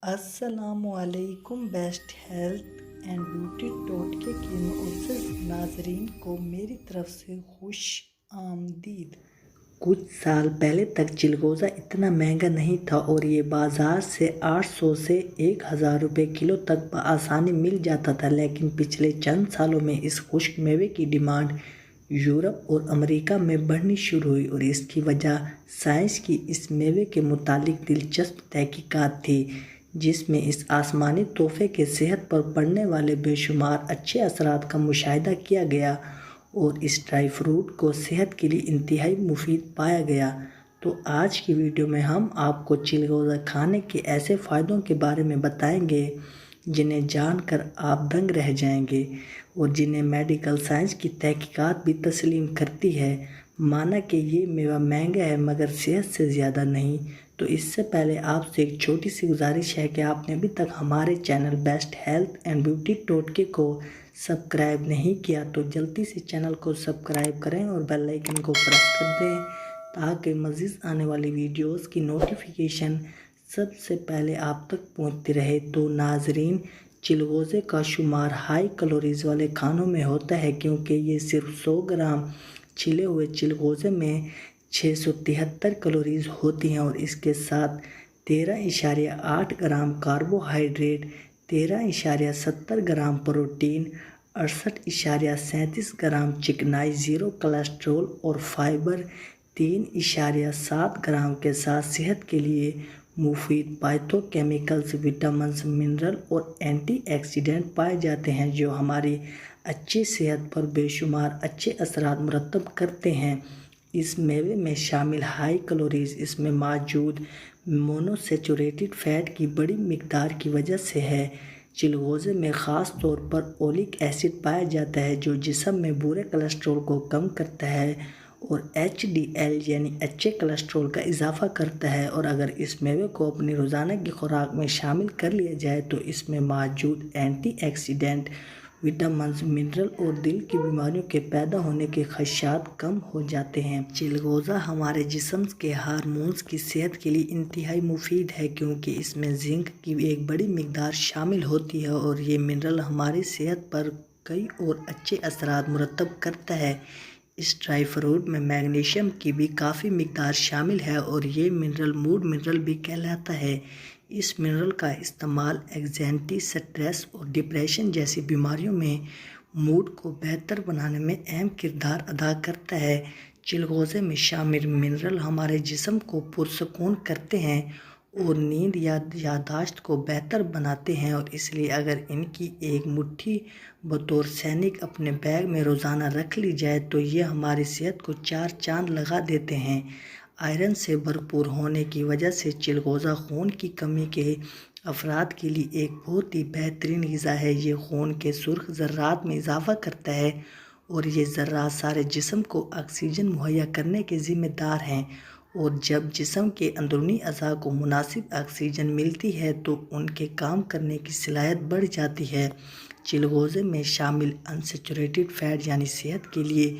अस्सलामुअलैकुम। Best health and beauty टोटके के मुअज़्ज़ज़ नाज़रीन को मेरी तरफ से खुश आमदीद। कुछ साल पहले तक चिलगोज़ा इतना महंगा नहीं था और ये बाज़ार से 800 से 1000 रुपये किलो तक बआसानी मिल जाता था। लेकिन पिछले चंद सालों में इस खुश्क मेवे की डिमांड यूरोप और अमेरिका में बढ़नी शुरू हुई और इसकी वजह साइंस की इस मेवे के मुतालिक दिलचस्प तहकीकात थी, जिसमें इस आसमानी तोहफे के सेहत पर पड़ने वाले बेशुमार अच्छे असरात का मुशाहिदा किया गया और इस ड्राई फ्रूट को सेहत के लिए इंतहाई मुफीद पाया गया। तो आज की वीडियो में हम आपको चिलगोज़ा खाने के ऐसे फ़ायदों के बारे में बताएंगे जिन्हें जानकर आप दंग रह जाएंगे और जिन्हें मेडिकल साइंस की तहकीकात भी तस्लीम करती है। माना कि ये मेवा महंगा है मगर सेहत से ज़्यादा नहीं। तो इससे पहले आपसे एक छोटी सी गुजारिश है कि आपने अभी तक हमारे channel best health and beauty टोटके को सब्सक्राइब नहीं किया तो जल्दी से चैनल को सब्सक्राइब करें और बेल आइकन को प्रेस कर दें ताकि मज़ीद आने वाली वीडियोस की नोटिफिकेशन सबसे पहले आप तक पहुंचती रहे। तो नाजरीन, चिलगोज़े का शुमार हाई कैलोरीज़ वाले खानों में होता है क्योंकि ये सिर्फ 100 ग्राम छिले हुए चिलगोज़े में 673 कैलोरीज़ होती हैं और इसके साथ 13.8 ग्राम कार्बोहाइड्रेट, 13.70 ग्राम प्रोटीन, 68.37 ग्राम चिकनाई, 0 कोलेस्ट्रॉल और फाइबर 3.7 ग्राम के साथ सेहत के लिए मुफीद फाइटोकेमिकल्स, विटामिन्स, मिनरल और एंटीऑक्सीडेंट पाए जाते हैं जो हमारी अच्छी सेहत पर बेशुमार अच्छे असरात मुरतब करते हैं। इस मेवे में शामिल हाई कैलोरीज़ इसमें मौजूद मोनोसैचुरेटेड फ़ैट की बड़ी मिकदार की वजह से है। चिलगोज़े में ख़ास तौर पर ओलिक एसिड पाया जाता है जो जिस्म में बुरे कोलेस्ट्रॉल को कम करता है और HDL यानी अच्छे कोलेस्ट्रॉल का इजाफ़ा करता है। और अगर इस मेवे को अपनी रोज़ाना की खुराक में शामिल कर लिया जाए तो इसमें मौजूद एंटीऑक्सीडेंट, विटामिन्स, मिनरल और दिल की बीमारियों के पैदा होने के खदशात कम हो जाते हैं। चिलगोज़ा हमारे जिस्म के हार्मोन्स की सेहत के लिए इंतहाई मुफीद है क्योंकि इसमें जिंक की एक बड़ी मिकदार शामिल होती है और ये मिनरल हमारी सेहत पर कई और अच्छे असरात मुरतब करता है। इस ड्राई फ्रूट में मैग्नीशियम की भी काफ़ी मिकदार शामिल है और ये मिनरल मूड मिनरल भी कहलाता है। इस मिनरल का इस्तेमाल एंग्जायटी, स्ट्रेस और डिप्रेशन जैसी बीमारियों में मूड को बेहतर बनाने में अहम किरदार अदा करता है। चिलगोज़े में शामिल मिनरल हमारे जिस्म को पुरसकून करते हैं और नींद या याददाश्त को बेहतर बनाते हैं और इसलिए अगर इनकी एक मुट्ठी बतौर सैनिक अपने बैग में रोज़ाना रख ली जाए तो ये हमारी सेहत को 4 चांद लगा देते हैं। आयरन से भरपूर होने की वजह से चिलगोज़ा खून की कमी के अफराद के लिए एक बहुत ही बेहतरीन ग़िज़ा है। ये खून के सुर्ख ज़र्रात में इजाफ़ा करता है और ये ज़र्रात सारे जिस्म को ऑक्सीजन मुहैया करने के ज़िम्मेदार हैं और जब जिस्म के अंदरूनी अज़ा को मुनासिब ऑक्सीजन मिलती है तो उनके काम करने की सलाहियत बढ़ जाती है। चिलगोज़े में शामिल अनसैचुरेटेड फ़ैट यानी सेहत के लिए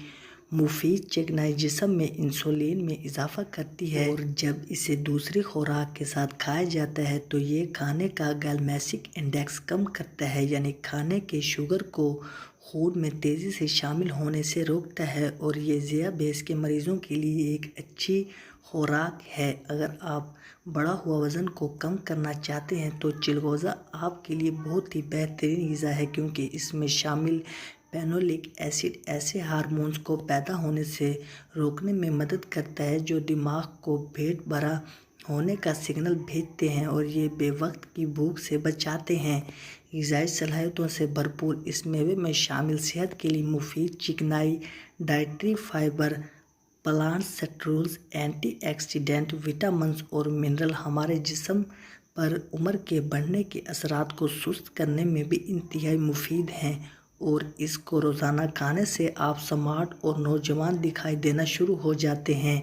मुफीद चिकनाई जिस्म में इंसुलिन में इजाफ़ा करती है और जब इसे दूसरी खुराक के साथ खाया जाता है तो ये खाने का ग्लाइसेमिक इंडेक्स कम करता है यानी खाने के शुगर को खून में तेज़ी से शामिल होने से रोकता है और ये ज़ियाबेस के मरीज़ों के लिए एक अच्छी खुराक है। अगर आप बढ़ा हुआ वज़न को कम करना चाहते हैं तो चिलगोज़ा आपके लिए बहुत ही बेहतरीन ग़िज़ा है क्योंकि इसमें शामिल फेनोलिक एसिड ऐसे हार्मोन्स को पैदा होने से रोकने में मदद करता है जो दिमाग को पेट भरा होने का सिग्नल भेजते हैं और ये बेवक्त की भूख से बचाते हैं। ग़िज़ाई सलाहियतों से भरपूर इस मेवे में शामिल सेहत के लिए मुफीद चिकनाई, dietary fibre, plant sterols, antioxidant, vitamins और मिनरल हमारे जिस्म पर उम्र के बढ़ने के असरात को सुस्त करने में भी इंतहाई मुफीद हैं और इसको रोज़ाना खाने से आप स्मार्ट और नौजवान दिखाई देना शुरू हो जाते हैं।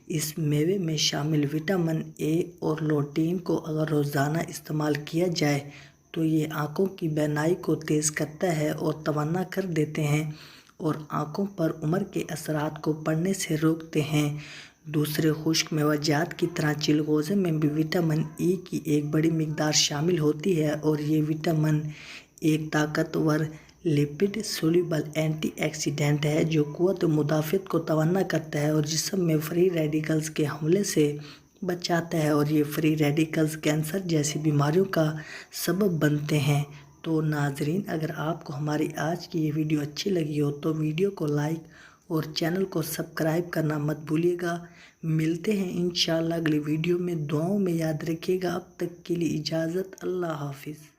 इस मेवे में शामिल विटामिन ए और लुटीन को अगर रोज़ाना इस्तेमाल किया जाए तो ये आँखों की बीनाई को तेज़ करता है और तवाना कर देते हैं और आँखों पर उम्र के असरात को पड़ने से रोकते हैं। دوسرے خشک میوہ جات کی طرح چلغوزے میں بھی وٹامن ای کی ایک بڑی مقدار شامل ہوتی ہے اور یہ وٹامن ایک طاقتور لپڈ سولوبل اینٹی آکسیڈنٹ ہے جو قوت مدافعت کو توانا کرتا ہے اور جسم میں فری ریڈیکلز کے حملے سے بچاتا ہے، اور یہ فری ریڈیکلز کینسر جیسی بیماریوں کا سبب بنتے ہیں۔ تو ناظرین، اگر آپ کو ہماری آج کی یہ ویڈیو اچھی لگی ہو تو ویڈیو کو لائک اور چینل کو سبسکرائب کرنا مت بھولیے گا۔ ملتے ہیں انشاءاللہ اگلی ویڈیو میں، دعاؤں میں یاد رکھیے گا۔ اب تک کے لیے اجازت، اللہ حافظ۔